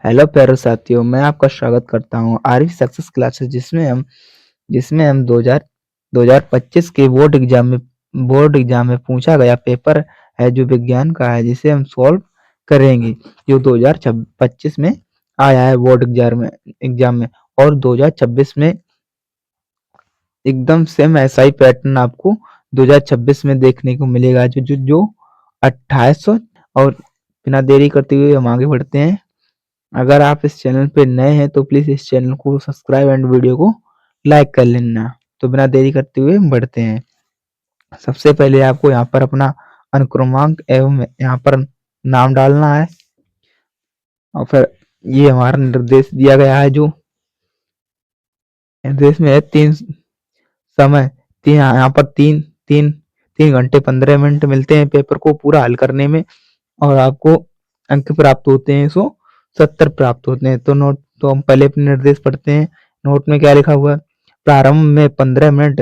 Hello प्यारे साथियों, मैं आपका स्वागत करता हूँ आरवी सक्सेस क्लासेस जिसमें हम 2025 के बोर्ड एग्जाम में पूछा गया पेपर है जो विज्ञान का है जिसे हम सॉल्व करेंगे जो 2025 में आया है बोर्ड एग्जाम में और 2026 में एकदम सेम ऐसा ही पैटर्न आपको 2026 में देखने को मिलेगा जो 2800। और बिना देरी करते हुए हम आगे बढ़ते हैं। अगर आप इस चैनल पे नए हैं तो प्लीज इस चैनल को सब्सक्राइब एंड वीडियो को लाइक कर लेना। तो बिना देरी करते हुए बढ़ते हैं। सबसे पहले आपको यहाँ पर अपना अनुक्रमांक एवं यहाँ पर नाम डालना है और फिर ये हमारा निर्देश दिया गया है जो निर्देश में है समय यहाँ पर तीन घंटे 15 मिनट मिलते हैं पेपर को पूरा हल करने में और आपको अंक प्राप्त होते हैं 170 प्राप्त होते हैं। तो हम पहले अपने निर्देश पढ़ते हैं। नोट में क्या लिखा हुआ है? प्रारंभ में 15 मिनट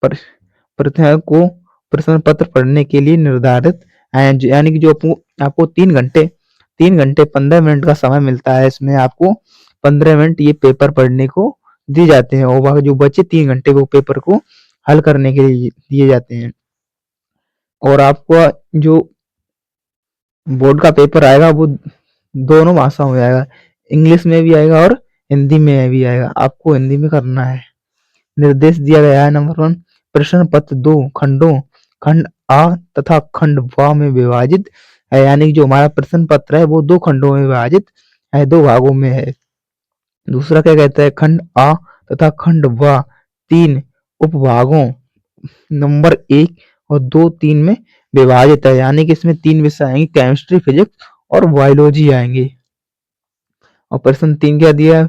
प्रत्येक को प्रश्न पत्र पढ़ने के लिए निर्धारित है, यानी कि जो आपको 3 घंटे 15 मिनट का समय मिलता है। इसमें आपको 15 मिनट ये पेपर पढ़ने को दिए जाते हैं और जो बचे 3 घंटे वो पेपर को हल करने के लिए दिए जाते हैं। और आपको जो बोर्ड का पेपर आएगा वो दोनों भाषाओं में आएगा, इंग्लिश में भी आएगा और हिंदी में भी आएगा। आपको हिंदी में करना है। निर्देश दिया गया है नंबर 1, प्रश्न पत्र 2 खंडों खंड आ तथा खंड व में विभाजित है, यानी कि जो हमारा प्रश्न पत्र है वो 2 खंडों में विभाजित है, 2 भागों में है। दूसरा क्या कहता है? खंड आ तथा खंड व 3 उपभागों नंबर 1 और 2 3 में विभाजित है, यानी कि इसमें 3 विषय आएंगे, केमिस्ट्री, फिजिक्स और बायोलॉजी आएंगे। और प्रश्न 3 क्या दिया है?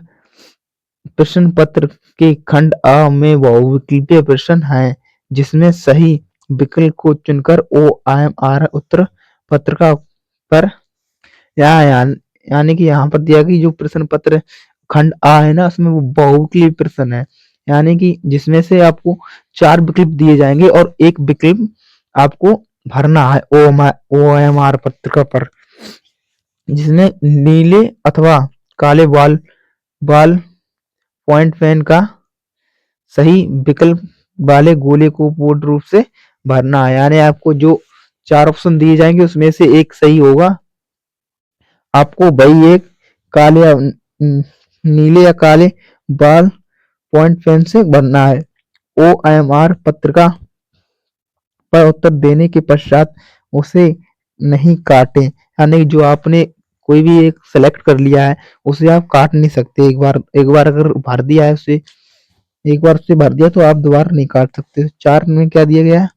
प्रश्न पत्र के खंड आ में बहुविकल्पीय प्रश्न है जिसमें सही विकल्प को चुनकर OMR उत्तर पत्रिका पर यानी कि यहाँ पर दिया कि जो प्रश्न पत्र खंड आ है ना उसमें वो बहुविकल्पीय प्रश्न है, यानी कि जिसमें से आपको 4 विकल्प दिए जाएंगे और एक विकल्प आपको भरना है OMR पत्रिका पर, जिसमें नीले अथवा काले बाल पॉइंट पेन का सही विकल्प वाले गोले को पूर्ण रूप से भरना है, यानी आपको जो 4 ऑप्शन दिए जाएंगे उसमें से एक सही होगा। आपको वही एक काले या नीले या काले बाल पॉइंट पेन से भरना है। OMR पत्रिका पर उत्तर देने के पश्चात उसे नहीं काटें, यानी जो आपने कोई भी एक सेलेक्ट कर लिया है उसे आप काट नहीं सकते। एक बार अगर भर दिया है उसे एक बार उसे भर दिया तो आप दोबारा नहीं काट सकते। 4 में क्या दिया गया है?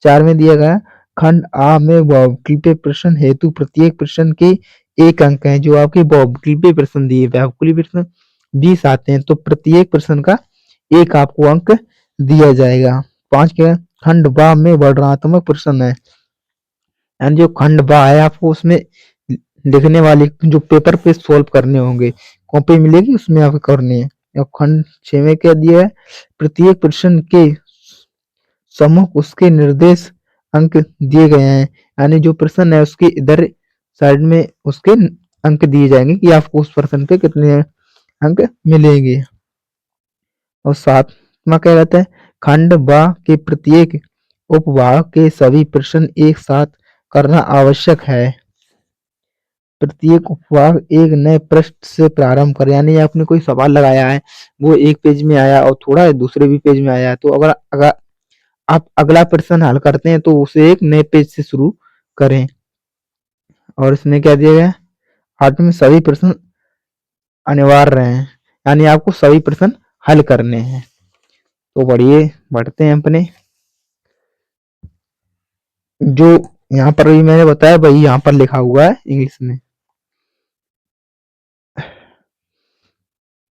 4 में दिया गया खंड आ में बहुविकल्पीय प्रश्न हेतु प्रत्येक प्रश्न के 1 अंक है। जो आपके बहुविकल्पीय प्रश्न दिए बहुविकल्पीय प्रश्न 20 आते हैं तो प्रत्येक प्रश्न का 1 आपको अंक दिया जाएगा। 5 क्या? खंड बा में वर्णनात्मक प्रश्न है, यानी जो खंड बा है आपको उसमें लिखने वाले जो पेपर पे सॉल्व करने होंगे, कॉपी मिलेगी उसमें आपको करने हैं। और खंड 6 में क्या दिया है? प्रत्येक प्रश्न के सम्मुख उसके निर्देश अंक दिए गए हैं, यानी जो प्रश्न है उसके इधर साइड में उसके अंक दिए जाएंगे कि आपको उस प्रश्न पे कितने अंक मिलेंगे। और 7वां क्या कहता है? खंड बा के प्रत्येक उपभाग के सभी प्रश्न एक साथ करना आवश्यक है। प्रत्येक उपभाग एक नए पृष्ठ से प्रारंभ करें, यानी आपने कोई सवाल लगाया है वो एक पेज में आया और थोड़ा दूसरे भी पेज में आया, तो अगर अगर आप अगला प्रश्न हल करते हैं तो उसे एक नए पेज से शुरू करें। और इसमें क्या दिया गया? 8 में सभी प्रश्न अनिवार्य हैं, यानी आपको सभी प्रश्न हल करने हैं। तो बढ़ते हैं अपने जो यहाँ पर भी मैंने बताया वही यहाँ पर लिखा हुआ है इंग्लिश में।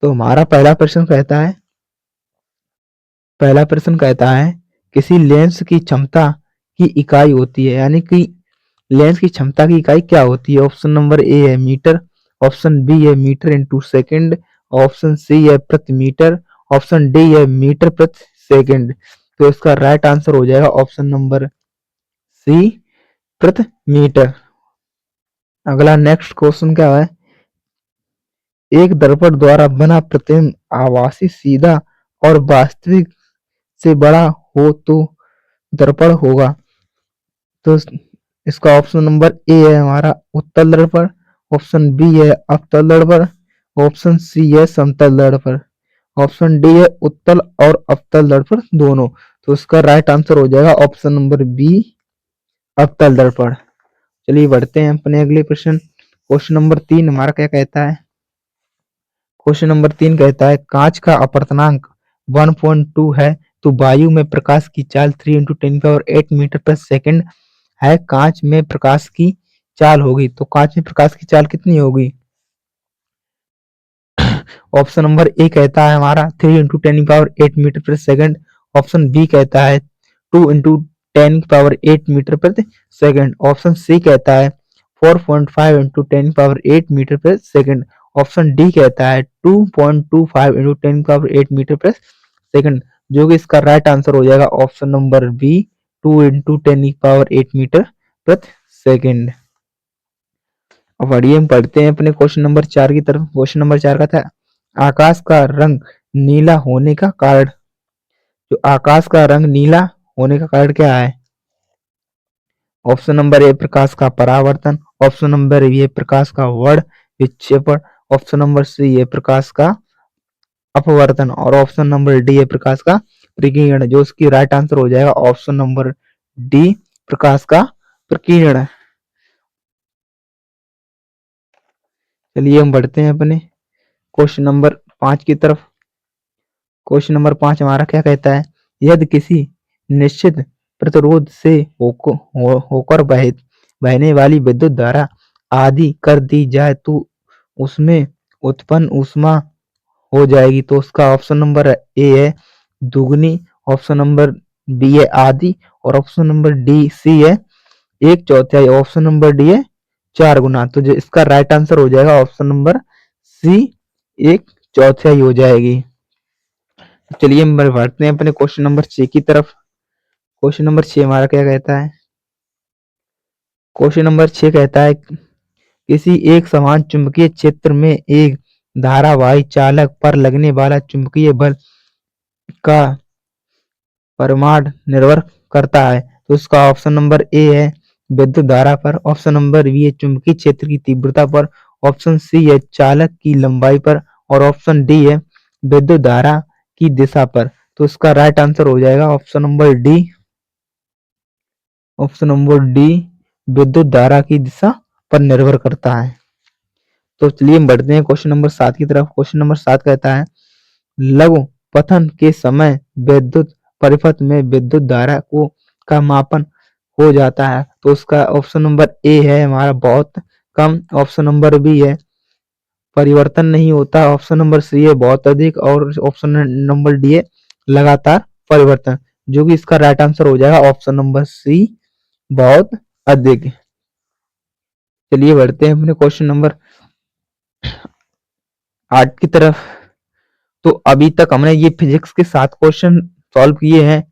तो हमारा पहला प्रश्न कहता है किसी लेंस की क्षमता की इकाई होती है, यानी कि लेंस की क्षमता की इकाई क्या होती है? ऑप्शन नंबर ए है मीटर, ऑप्शन बी है metre into second, option C है प्रति मीटर, ऑप्शन डी है मीटर प्रति सेकेंड। तो इसका राइट आंसर हो जाएगा ऑप्शन नंबर सी, प्रति मीटर। अगला नेक्स्ट क्वेश्चन क्या है? एक दर्पण द्वारा बना प्रतिबिंब आभासी, सीधा और वास्तविक से बड़ा हो तो दर्पण होगा। तो इसका ऑप्शन नंबर ए है हमारा उत्तल दर्पण, ऑप्शन बी है अवतल दर्पण, ऑप्शन सी है समतल दर्पण, ऑप्शन डी है उत्तल और अवतल दर्पण दोनों। तो इसका राइट आंसर हो जाएगा ऑप्शन नंबर बी अवतल दर्पण। चलिए बढ़ते हैं अपने अगले प्रश्न। क्वेश्चन नंबर 3 हमारा क्या कहता है? क्वेश्चन नंबर 3 कहता है कांच का अपवर्तनांक 1.2 है तो वायु में प्रकाश की चाल 3 × 10⁸ मीटर पर सेकंड है। कांच में प्रकाश की चाल होगी तो कांच में प्रकाश की चाल कितनी होगी? ऑप्शन नंबर ए कहता है हमारा 3 × 10⁸ मीटर पर सेकंड, ऑप्शन बी कहता है 2 × 10⁸ मीटर प्रति सेकंड, ऑप्शन सी कहता है 4.5 × 10⁸ मीटर पर सेकंड, ऑप्शन डी कहता है 2.25 × 10⁸ मीटर पर सेकंड, जो कि इसका राइट आंसर हो जाएगा ऑप्शन नंबर बी 2 × 10⁸ मीटर प्रति सेकंड। अब बढ़िए हम पढ़ते हैं अपने क्वेश्चन नंबर 4 की तरफ। क्वेश्चन नंबर 4 का था आकाश का रंग नीला होने का कारण। जो आकाश का रंग नीला होने का कारण क्या है? ऑप्शन नंबर ए प्रकाश का परावर्तन, ऑप्शन नंबर बी प्रकाश का वर्ण विक्षेपण, ऑप्शन नंबर सी है प्रकाश का अपवर्तन और ऑप्शन नंबर डी है प्रकाश का प्रकीर्णन। जो इसकी राइट आंसर हो जाएगा ऑप्शन नंबर डी प्रकाश का प्रकीर्णन। चलिए हम बढ़ते हैं अपने क्वेश्चन नंबर 5 की तरफ। क्वेश्चन नंबर 5 हमारा क्या कहता है? यदि किसी निश्चित प्रतिरोध से होकर बहने वाली विद्युत धारा आदि कर दी जाए तो उसमें उत्पन्न ऊष्मा हो जाएगी। तो उसका ऑप्शन नंबर ए है दुगनी, ऑप्शन नंबर बी है आधी और ऑप्शन नंबर डी सी है 1/4, ऑप्शन नंबर डी है 4 गुना। तो जो इसका राइट आंसर हो जाएगा ऑप्शन नंबर सी 1/4 हो जाएगी। चलिए हम बढ़ते हैं अपने क्वेश्चन नंबर 6 की तरफ। क्वेश्चन नंबर 6 हमारा क्या कहता है? क्वेश्चन नंबर 6 कहता है किसी एक समान चुंबकीय क्षेत्र में एक धारावाही चालक पर लगने वाला चुंबकीय बल का परिमाण निर्भर करता है। तो इसका ऑप्शन नंबर ए है विद्युत धारा पर, ऑप्शन नंबर बी है चुंबकीय क्षेत्र की तीव्रता पर, ऑप्शन सी है चालक की लंबाई पर और ऑप्शन डी है विद्युत धारा की दिशा पर। तो इसका राइट आंसर हो जाएगा option number D, option number D विद्युत धारा की दिशा पर निर्भर करता है। तो चलिए हम बढ़ते हैं क्वेश्चन नंबर 7 की तरफ। क्वेश्चन नंबर 7 कहता है लघु पतन के समय विद्युत परिपथ में विद्युत धारा को का मापन हो जाता है। तो उसका ऑप्शन नंबर ए है हमारा बहुत कम, ऑप्शन नंबर बी है परिवर्तन नहीं होता, ऑप्शन नंबर सी है बहुत अधिक और ऑप्शन नंबर डी है लगातार परिवर्तन। जो कि इसका राइट आंसर हो जाएगा ऑप्शन नंबर सी बहुत अधिक। चलिए बढ़ते हैं अपने क्वेश्चन नंबर 8 की तरफ। तो अभी तक हमने ये फिजिक्स के 7 क्वेश्चन सॉल्व किए हैं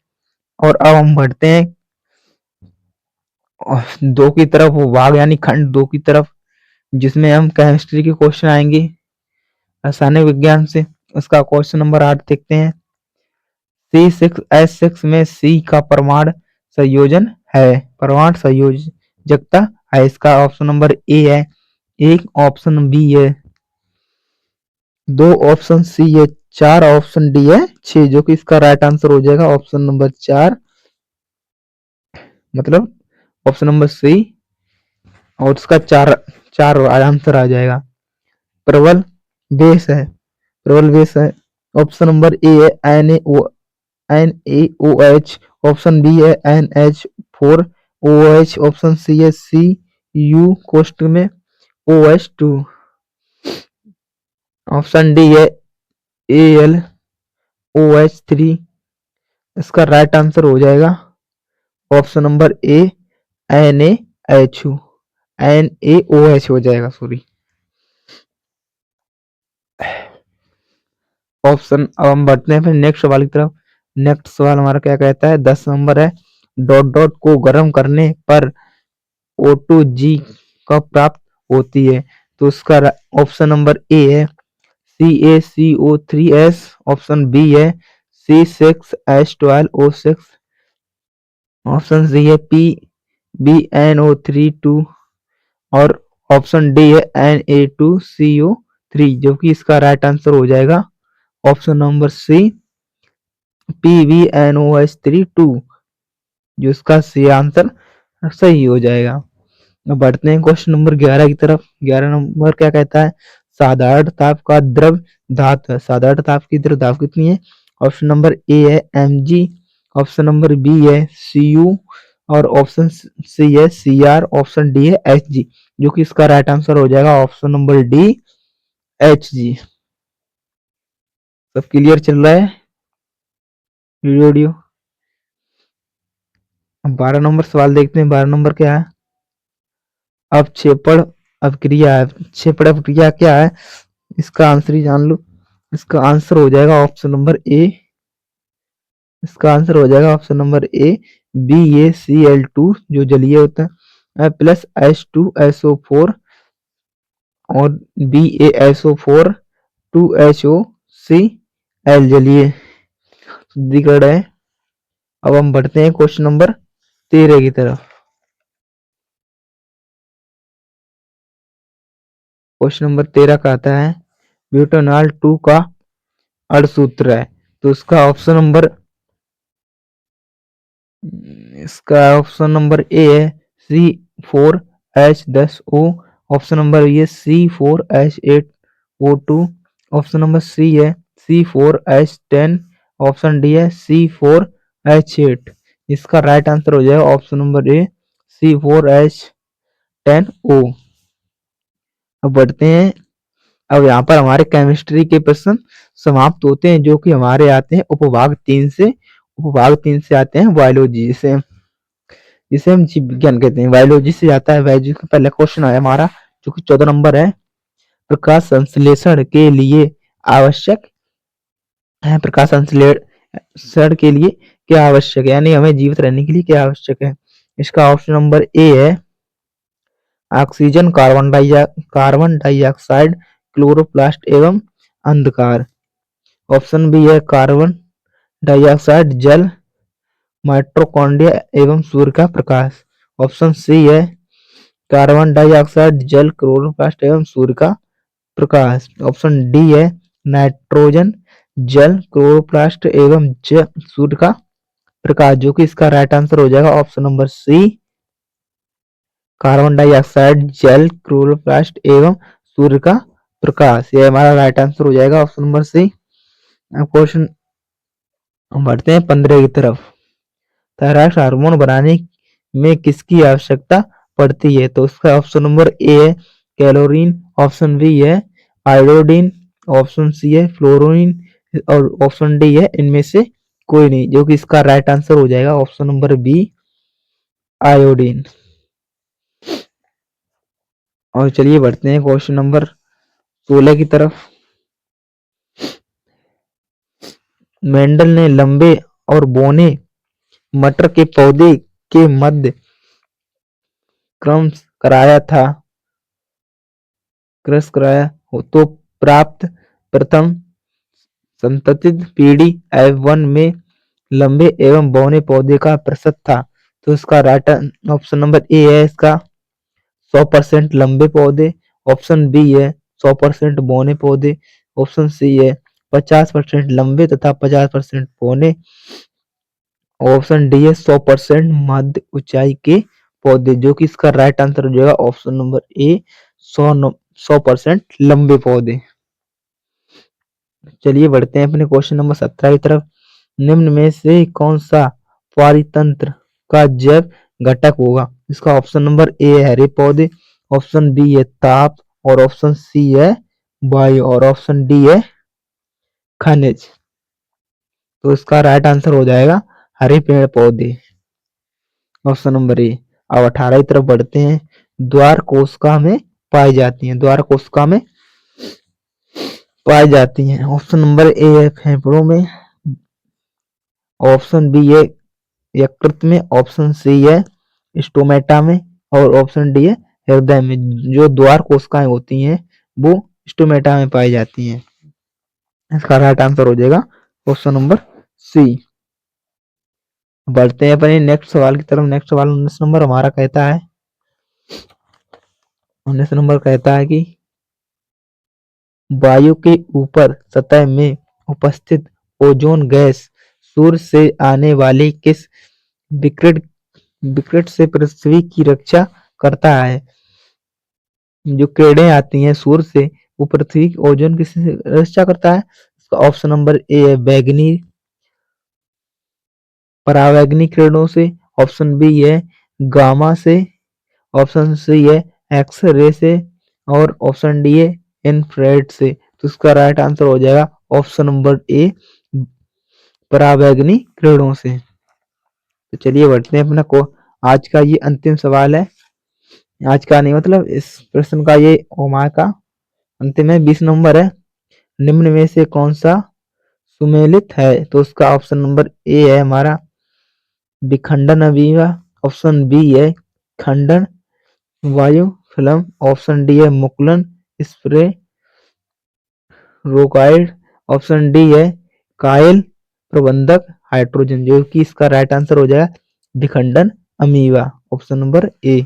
और अब हम बढ़ते हैं 2 की तरफ, भाग यानी खंड 2 की तरफ, जिसमें हम केमिस्ट्री के क्वेश्चन आएंगे रासायनिक विज्ञान से। उसका क्वेश्चन नंबर 8 देखते हैं C6H6 में C का परमाणु संयोजन है, परमाणु संयोजकता है। इसका ऑप्शन नंबर ए है 1, ऑप्शन बी है 2, ऑप्शन सी है 4, ऑप्शन डी है 6। जो कि इसका राइट आंसर हो जाएगा ऑप्शन नंबर 4, मतलब ऑप्शन नंबर सी और इसका 4 आंसर आ जाएगा। प्रबल बेस है, प्रबल बेस है ऑप्शन नंबर ए है NaOH, ऑप्शन बी है NH4OH, ऑप्शन सी है Cu कोष्ठ में OH2, ऑप्शन डी है AlOH3। इसका राइट आंसर हो जाएगा ऑप्शन नंबर ए NaOH हो जाएगा, सॉरी ऑप्शन। अब हम बढ़ते हैं फिर नेक्स्ट सवाल की तरफ। नेक्स्ट सवाल हमारा क्या कहता है? 10 नंबर है डॉट डॉट को गर्म करने पर O2G कब प्राप्त होती है। तो इसका ऑप्शन नंबर ए है CaCO3S, ऑप्शन बी है C6H12O6, ऑप्शन सी है PbNO3 2 और ऑप्शन डी है Na2CO3, जो कि इसका राइट आंसर हो जाएगा ऑप्शन नंबर सी PbNOH3 2, जो इसका सी आंसर सही हो जाएगा। अब बढ़ते हैं क्वेश्चन नंबर 11 की तरफ। 11 नंबर क्या कहता है, साधारण ताप का द्रव धातु है। साधारण ताप की द्रव धातु कितनी है? ऑप्शन नंबर ए है Mg, ऑप्शन नंबर बी है Cu और ऑप्शन सी है Cr, ऑप्शन डी है Hg, जो कि इसका राइट आंसर हो जाएगा ऑप्शन नंबर डी Hg। सब क्लियर चल रहा है वीडियो? अब 12 नंबर सवाल देखते हैं। 12 नंबर क्या है, अवक्षेपण अभिक्रिया है। अवक्षेपण अभिक्रिया क्या है, इसका आंसर ही जान लो। इसका आंसर हो जाएगा ऑप्शन नंबर ए। इसका आंसर हो जाएगा ऑप्शन नंबर ए BaCl2, जो जलीय होता है, प्लस H2SO4 और BaSO4 2HOCl जलीय शुद्धिकरण है। अब हम बढ़ते हैं क्वेश्चन नंबर 13 की तरफ। क्वेश्चन नंबर 13 का आता है ब्यूटानॉल 2 का अणुसूत्र है। तो इसका ऑप्शन नंबर ए है C4H10O, ऑप्शन नंबर ये C4H8O2, ऑप्शन नंबर सी है C4H10, ऑप्शन डी है C4H8। इसका राइट आंसर हो जाएगा ऑप्शन नंबर ए C4H10O। अब बढ़ते हैं। अब यहाँ पर हमारे केमिस्ट्री के प्रश्न समाप्त होते हैं, जो कि हमारे आते हैं उपभाग 3 से। उपभाग 3 से आते हैं बायोलॉजी, जिसे हम जीव विज्ञान कहते हैं। बायोलॉजी से आता है बायोलॉजी का पहला क्वेश्चन है हमारा, जो कि 14 नंबर है। प्रकाश संश्लेषण के लिए आवश्यक है। प्रकाश संश्लेषण के लिए क्या आवश्यक है, यानी हमें जीवित रहने के लिए क्या आवश्यक है? इसका ऑप्शन नंबर ए है ऑक्सीजन, कार्बन डाइऑक्साइड, क्लोरोप्लास्ट एवं अंधकार। ऑप्शन बी है कार्बन डाइऑक्साइड, जल, माइटोकॉन्ड्रिया एवं सूर्य का प्रकाश। ऑप्शन सी है कार्बन डाइऑक्साइड, जल, क्लोरोप्लास्ट एवं सूर्य का प्रकाश। ऑप्शन डी है नाइट्रोजन, जल, क्लोरोप्लास्ट एवं सूर्य का प्रकाश, जो कि इसका राइट आंसर हो जाएगा option number C carbon dioxide, जल, क्लोरोप्लास्ट एवं सूर्य का प्रकाश। यह हमारा राइट आंसर हो जाएगा ऑप्शन नंबर सी। क्वेश्चन बढ़ते हैं 15 की तरफ। थायराइड हार्मोन बनाने में किसकी आवश्यकता पड़ती है? तो इसका ऑप्शन नंबर ए है कैलोरीन, ऑप्शन बी है आयोडीन, ऑप्शन सी है फ्लोरीन और ऑप्शन डी है इनमें से कोई नहीं, जो कि इसका राइट आंसर हो जाएगा ऑप्शन नंबर बी आयोडीन। और चलिए बढ़ते हैं क्वेश्चन नंबर 16 की तरफ। मेंडल ने लंबे और बौने मटर के पौधे के मध्य क्रॉस कराया हो तो प्राप्त प्रथम संततित पीढ़ी F1 में लंबे एवं बौने पौधे का प्रतिशत था। तो इसका राइट ऑप्शन नंबर ए है इसका 100% लंबे पौधे, ऑप्शन बी है 100% बौने पौधे, ऑप्शन सी है 50% लंबे तथा 50% बौने, ऑप्शन डी है 100% मध्य ऊंचाई के पौधे, जो कि इसका राइट आंसर हो जाएगा ऑप्शन नंबर ए 100% लंबे पौधे। चलिए बढ़ते हैं अपने क्वेश्चन नंबर 17 की तरफ। निम्न में से कौन सा पारितंत्र का जैव घटक होगा? इसका ऑप्शन नंबर ए है हरे पौधे, ऑप्शन बी है ताप और ऑप्शन सी है वायु और ऑप्शन डी है खनिज। तो इसका राइट आंसर हो जाएगा हरे पेड़ पौधे, ऑप्शन नंबर ए। अब 18 की तरफ बढ़ते हैं। द्वार कोशिका में पाई जाती हैं। द्वार कोशिका में पाई जाती हैं। ऑप्शन नंबर ए है फेफड़ों में, ऑप्शन बी है यकृत में, ऑप्शन सी है स्टोमेटा में और ऑप्शन डी है हृदय में। जो द्वार कोशिकाएं होती हैं वो स्टोमेटा में पाई जाती हैं। इसका राइट आंसर हो जाएगा ऑप्शन नंबर सी। बढ़ते हैं अपने नेक्स्ट सवाल की तरफ। नेक्स्ट सवाल 19 नंबर हमारा कहता है, 19 नंबर कहता है कि वायु के ऊपर सतह में उपस्थित ओजोन गैस सूर्य से आने वाली किस विकिरण विकिरण से पृथ्वी की रक्षा करता है? जो किरणें आती हैं सूर्य से, वो पृथ्वी की ओजोन की रक्षा करता है। इसका ऑप्शन नंबर ए है बैगनी परावैंगनी किरणों से, ऑप्शन बी है गामा से, ऑप्शन सी है एक्स रे से, और ऑप्शन डी है इंफ्रारेड से। तो इसका राइट आंसर हो जाएगा ऑप्शन नंबर ए परावैंगनी किरणों से। तो चलिए बढ़ते हैं अपना को आज का ये अंतिम सवाल है। आज का नहीं, मतलब इस प्रश्न का ये ओमा का अंतिम है, 20 नंबर है। निम्न में से कौन सा सुमेलित है? तो उसका ऑप्शन नंबर ए है हमारा विखंडन अमीबा, ऑप्शन बी है खंडन वायु फिल्म, ऑप्शन डी है मुकुलन स्प्रे रोगाइड, ऑप्शन डी है कायल प्रबंधक हाइड्रोजन। जो कि इसका राइट आंसर हो जाएगा विखंडन अमीबा, ऑप्शन नंबर ए।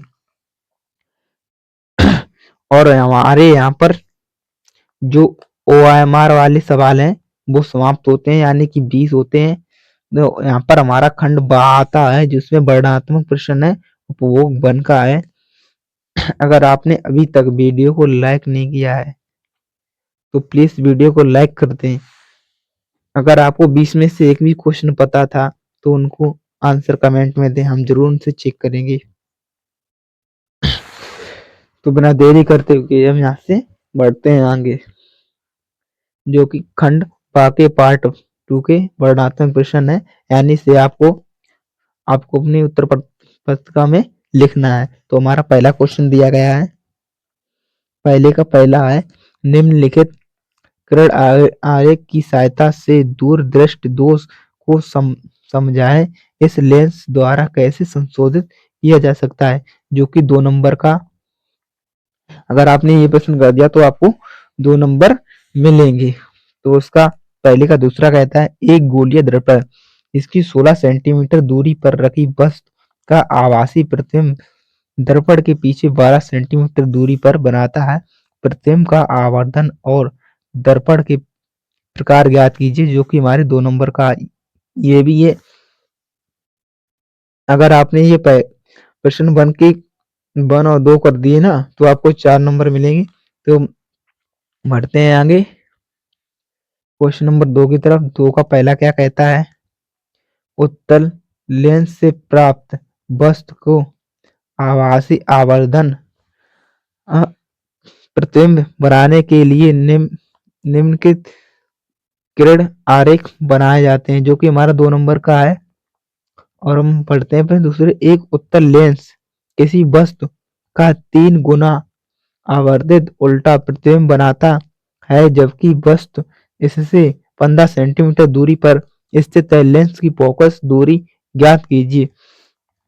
और हमारे यहाँ पर जो OMR वाले सवाल हैं वो समाप्त होते हैं, यानी कि 20 होते हैं। तो यहाँ पर हमारा खंड आता है जिसमें वर्णनात्मक प्रश्न है, उपभोग वन का है। अगर आपने अभी तक वीडियो को लाइक नहीं किया है तो प्लीज वीडियो को लाइक कर दें। अगर आपको 20 में से एक भी क्वेश्चन पता था तो उनको आंसर कमेंट में दें, हम जरूर उनसे चेक करेंगे। तो बिना देरी करते हुए हम यहाँ से बढ़ते हैं आगे, जो कि खंड के पार्ट 2 के वर्णनात्मक प्रश्न है, यानी से आपको अपनी उत्तर पत्रिका में लिखना है। तो हमारा पहला क्वेश्चन दिया गया है, पहले का पहला है निम्नलिखित किरण आरेख की सहायता से दूरदृष्टि दोष को समझाएं, इस लेंस द्वारा कैसे संशोधित किया जा सकता है? जो कि 2 नंबर का, अगर आपने ये प्रश्न कर दिया तो आपको 2 नंबर मिलेंगे। तो उसका पहले का दूसरा कहता है एक गोलीय दर्पण इसकी 16 सेंटीमीटर दूरी पर रखी वस्तु का आभासी प्रतिबिंब दर्पण के पीछे 12 सेंटीमीटर दूरी पर बनाता है। प्रतिबिंब का आवर्धन और दर्पण के प्रकार ज्ञात कीजिए। जो कि हमारे 2 नंबर का ये भी है। अगर आपने ये प्रश्न 1 और 2 कर दिए ना तो आपको 4 नंबर मिलेंगे। तो बढ़ते हैं आगे क्वेश्चन नंबर 2 की तरफ। 2 का पहला क्या कहता है, उत्तल लेंस से प्राप्त वस्तु को आभासी आवर्धन प्रतिबिंब बनाने के लिए निम्नलिखित किरण आरेख बनाए जाते हैं। जो कि हमारा 2 नंबर का है। और हम पढ़ते हैं फिर दूसरे, एक उत्तल लेंस किसी वस्तु का 3 गुना आवर्धित उल्टा प्रतिबिंब बनाता है, जबकि वस्तु इससे 15 सेंटीमीटर दूरी पर स्थित है। लेंस की फोकस दूरी ज्ञात कीजिए।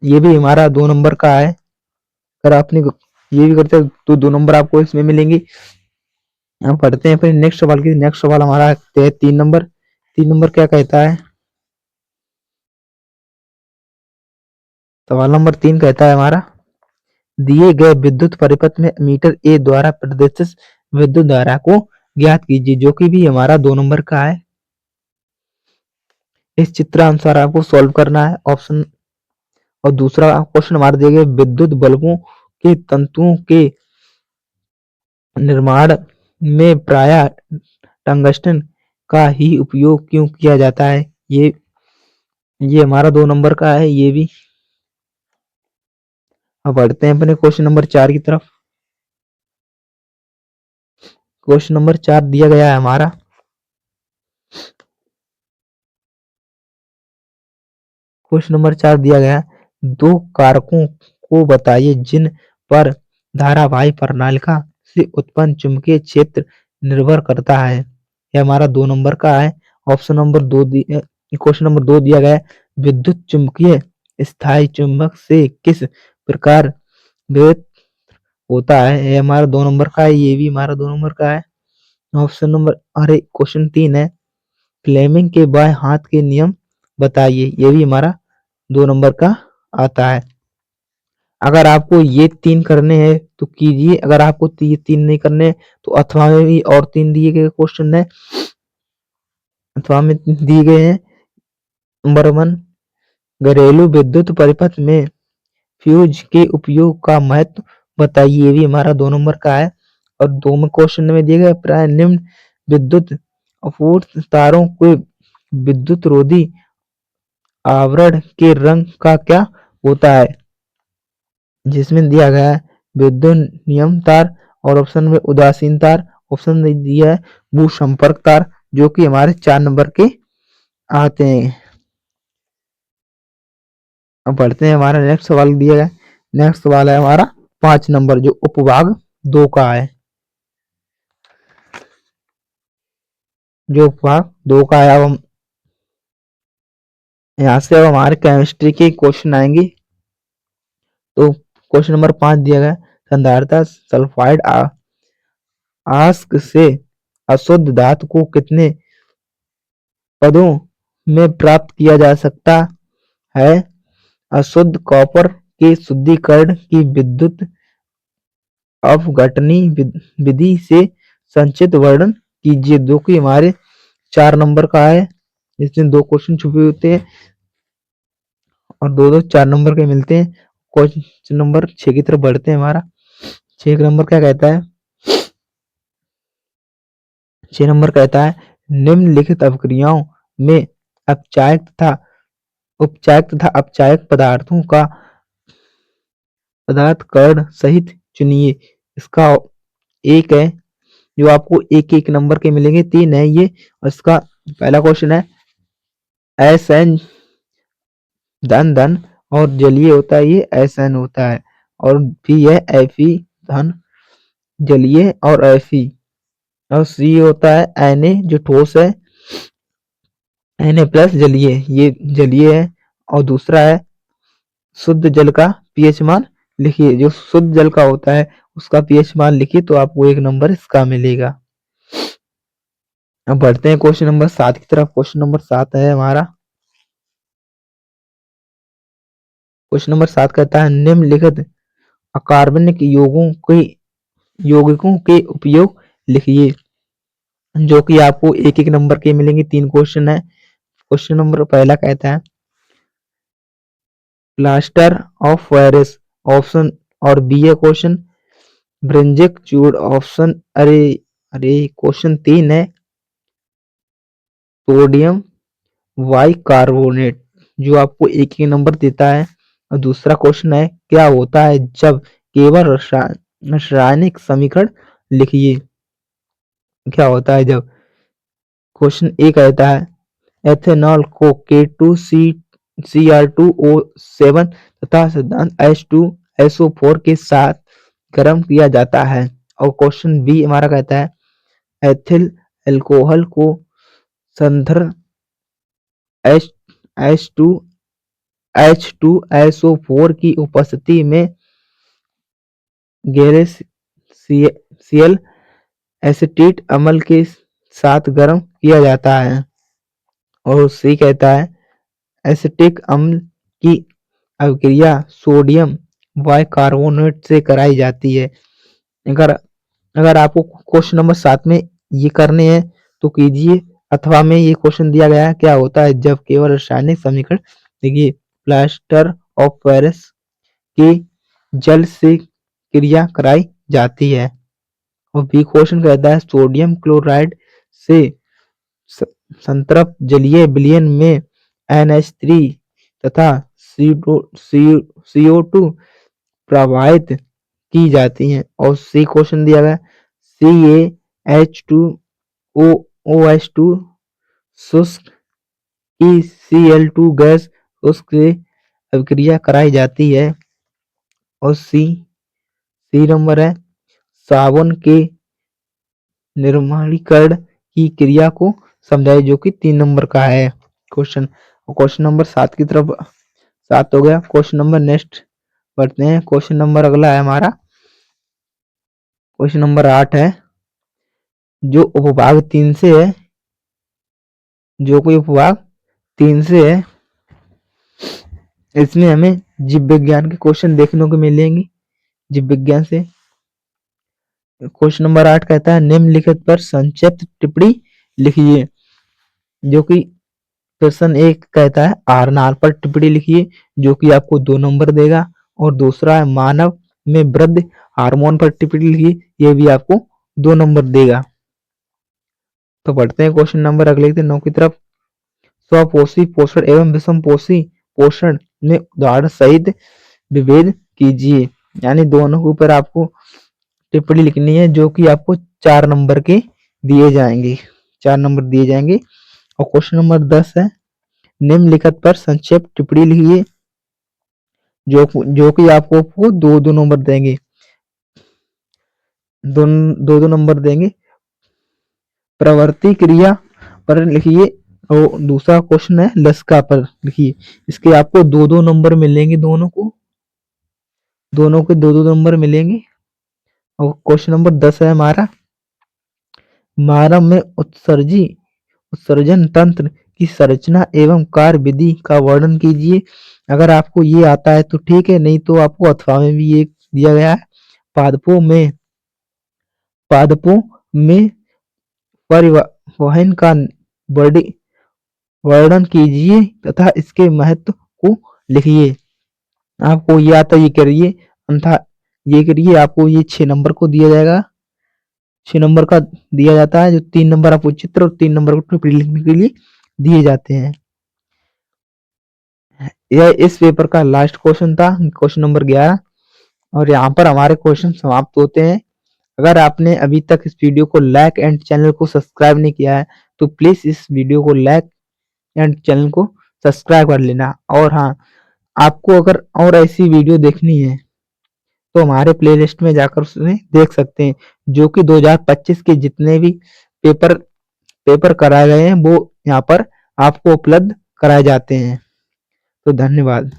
ये भी हमारा 2 नंबर का है। अगर आपने ये भी करते तो 2 नंबर आपको इसमें मिलेंगे। हम पढ़ते हैं फिर नेक्स्ट सवाल की। नेक्स्ट सवाल हमारा है 3 नंबर। 3 नंबर क्या कहता है, सवाल नंबर 3 कहता है हमारा, दिए गए विद्युत परिपथ में मीटर ए द्वारा प्रदर्शित विद्युत धारा को ज्ञात कीजिए। जो कि भी हमारा 2 नंबर का है। इस चित्रानुसार आपको सॉल्व करना है ऑप्शन। और दूसरा क्वेश्चन हमारे दिए गए विद्युत बल्बों के तंतुओं के निर्माण में प्रायः टंगस्टन का ही उपयोग क्यों किया जाता है? ये हमारा 2 नंबर का है ये भी। अब बढ़ते हैं अपने क्वेश्चन नंबर 4 की तरफ। क्वेश्चन नंबर 4 दिया गया है हमारा, क्वेश्चन नंबर 4 दिया गया है, 2 कारकों को बताइए जिन पर धारावाही प्रणालिका से उत्पन्न चुंबकीय क्षेत्र निर्भर करता है। ये हमारा 2 नंबर का है। ऑप्शन नंबर 2 क्वेश्चन नंबर 2 दिया गया है, विद्युत चुम्बकीय स्थायी चुंबक से किस प्रकार विद्युत होता है? ये हमारा 2 नंबर का है। ये भी हमारा 2 नंबर का है। ऑप्शन नंबर अरे क्वेश्चन 3 है, फ्लेमिंग के बाएं हाथ के नियम बताइए। ये भी हमारा 2 नंबर का आता है। अगर आपको ये 3 करने हैं तो कीजिए, अगर आपको ये 3 नहीं करने तो अथवा में भी और 3 दिए गए क्वेश्चन है। अथवा में दिए गए हैं, नंबर 1 घरेलू विद्युत परिपथ में फ्यूज के उपयोग का महत्व बताइए। ये भी हमारा 2 नंबर का है। और 2 में क्वेश्चन में दिए गए प्राय निम्न विद्युत अपूर्ण तारों के विद्युत रोधी आवरण के रंग का क्या होता है। जिसमें दिया गया है विद्युत नियम तार, और ऑप्शन में उदासीन तार, ऑप्शन में दिया है भू संपर्क तार, जो कि हमारे 4 नंबर के आते हैं। अब बढ़ते हैं, हमारा नेक्स्ट सवाल दिया गया। नेक्स्ट सवाल है हमारा 5 नंबर, जो उपभाग 2 का है। जो उपभाग 2 का है, अब हम यहाँ से अब हमारे केमिस्ट्री के क्वेश्चन आएंगे। तो क्वेश्चन नंबर 5 दिया गया, संधारिता सल्फाइड आस्क से अशुद्ध धातु को कितने पदों में प्राप्त किया जा सकता है। अशुद्ध कॉपर के शुद्धिकरण की विद्युत अपघटनी विधि से संचित वर्णन कीजिए, जो कि हमारे 4 नंबर का है। इसमें 2 क्वेश्चन छुपे होते हैं और 2 4 नंबर के मिलते हैं। क्वेश्चन नंबर 6 की तरफ बढ़ते हैं। हमारा 6 नंबर क्या कहता है, 6 नंबर कहता है निम्नलिखित अभिक्रियाओं में उपचायक तथा अपचायक पदार्थ कर्ण सहित चुनिए। इसका एक है, जो आपको एक एक नंबर के मिलेंगे, 3 है ये। और इसका पहला क्वेश्चन है एस एन धन धन, और जलीय होता है ये एस एन होता है। और बी है एफी धन जलीय और एफी। और सी होता है Na जो ठोस है, Na प्लस जलीय, ये जलीय है। और दूसरा है शुद्ध जल का पीएच मान लिखिए। जो शुद्ध जल का होता है उसका पीएच मान लिखिए, तो आपको 1 नंबर इसका मिलेगा। अब बढ़ते हैं क्वेश्चन नंबर 7 की तरफ। क्वेश्चन नंबर 7 है हमारा, क्वेश्चन नंबर 7 कहता है निम्नलिखित अकार्बनिक यौगिकों के उपयोग लिखिए, जो कि आपको एक एक नंबर के मिलेंगे। 3 क्वेश्चन है। क्वेश्चन नंबर पहला कहता है प्लास्टर ऑफ पेरिस, ऑप्शन और बी है क्वेश्चन ब्रेंजिक चूड़, ऑप्शन अरे अरे क्वेश्चन 3 है सोडियम बाइकार्बोनेट, जो आपको एक ही नंबर देता है। और दूसरा क्वेश्चन है क्या होता है जब केवल रासायनिक समीकरण लिखिए। क्या होता है जब, क्वेश्चन ए कहता है एथेनॉल को K2CR2O7 तथा सिद्धांत H2SO4 के साथ गर्म किया जाता है। और क्वेश्चन बी हमारा कहता है एथिल अल्कोहल को संदर्भ H2SO4 की उपस्थिति में गैलिसियल एसिटेट अम्ल के साथ गर्म किया जाता है। और सी कहता है एसिटिक अम्ल की अभिक्रिया सोडियम बाइकार्बोनेट से कराई जाती है। अगर अगर आपको क्वेश्चन नंबर 7 में ये करने हैं तो कीजिए, अथवा में ये क्वेश्चन दिया गया है क्या होता है जब केवल रासायनिक समीकरण, देखिए प्लास्टर ऑफ पेरिस की जल से क्रिया कराई जाती है। और बी क्वेश्चन कहता है सोडियम क्लोराइड से संतृप्त जलीय विलयन में NH3 तथा CO2 प्रवाहित की जाती हैं। और सी क्वेश्चन दिया गया CaH2OOH2 शुष्क की Cl2 गैस शुष्क से अभिक्रिया कराई जाती है। और सी नंबर है साबुन के निर्मलीकरण की क्रिया को समझाइए, जो कि 3 नंबर का है क्वेश्चन। क्वेश्चन नंबर 7 की तरफ 7 हो गया। क्वेश्चन नंबर नेक्स्ट बढ़ते हैं। क्वेश्चन नंबर अगला है हमारा, क्वेश्चन नंबर 8 है जो उपभाग 3 से है, जो कोई उपभाग 3 से है, इसमें हमें जीव विज्ञान के क्वेश्चन देखने को मिलेंगे। जीव विज्ञान से क्वेश्चन नंबर 8 कहता है निम्नलिखित पर संक्षिप्त टिप्पणी लिखिए। जो कि प्रश्न 1 कहता है आर पर टिप्पणी लिखिए, जो कि आपको 2 नंबर देगा। और दूसरा है मानव में वृद्धि हार्मोन पर टिप्पणी लिखिए, ये भी आपको 2 नंबर देगा। तो बढ़ते हैं क्वेश्चन नंबर अगले 9 की तरफ। स्वपोषी पोषण एवं विषमपोषी पोषण में उदाहरण सहित विभेद कीजिए। यानी दोनों के ऊपर आपको टिप्पणी लिखनी है, जो कि आपको 4 नंबर के दिए जाएंगे। 4 नंबर दिए जाएंगे। और क्वेश्चन नंबर 10 है निम्नलिखित पर संक्षिप्त टिप्पणी लिखिए, जो कि आपको 2-2 नंबर देंगे। 2-2 नंबर देंगे। प्रवृत्ति क्रिया पर लिखिए। और दूसरा क्वेश्चन है लसिका पर लिखिए। इसके आपको 2-2 नंबर मिलेंगे, दोनों के 2-2 नंबर मिलेंगे। और क्वेश्चन नंबर 10 है हमारा मानव में उत्सर्जन तंत्र की संरचना एवं कार्य विधि का वर्णन कीजिए। अगर आपको ये आता है तो ठीक है, नहीं तो आपको अथवा में भी एक दिया गया है। पादपों में परिवहन का वर्णन कीजिए तथा इसके महत्व को लिखिए। आपको ये आता ये करिए, अन्यथा ये करिए। आपको ये 6 नंबर को दिया जाएगा। 6 नंबर का दिया जाता है, जो 3 नंबर आपको चित्र और 3 नंबर को टिप्पणी लिखने के लिए दिए जाते हैं। यह इस पेपर का लास्ट क्वेश्चन था, क्वेश्चन नंबर 11। और यहाँ पर हमारे क्वेश्चन समाप्त होते हैं। अगर आपने अभी तक इस वीडियो को लाइक एंड चैनल को सब्सक्राइब नहीं किया है तो प्लीज इस वीडियो को लाइक एंड चैनल को सब्सक्राइब कर लेना। और हाँ, आपको अगर और ऐसी वीडियो देखनी है तो हमारे प्लेलिस्ट में जाकर उसमें देख सकते हैं, जो कि 2025 के जितने भी पेपर कराए गए हैं वो यहाँ पर आपको उपलब्ध कराए जाते हैं। तो धन्यवाद।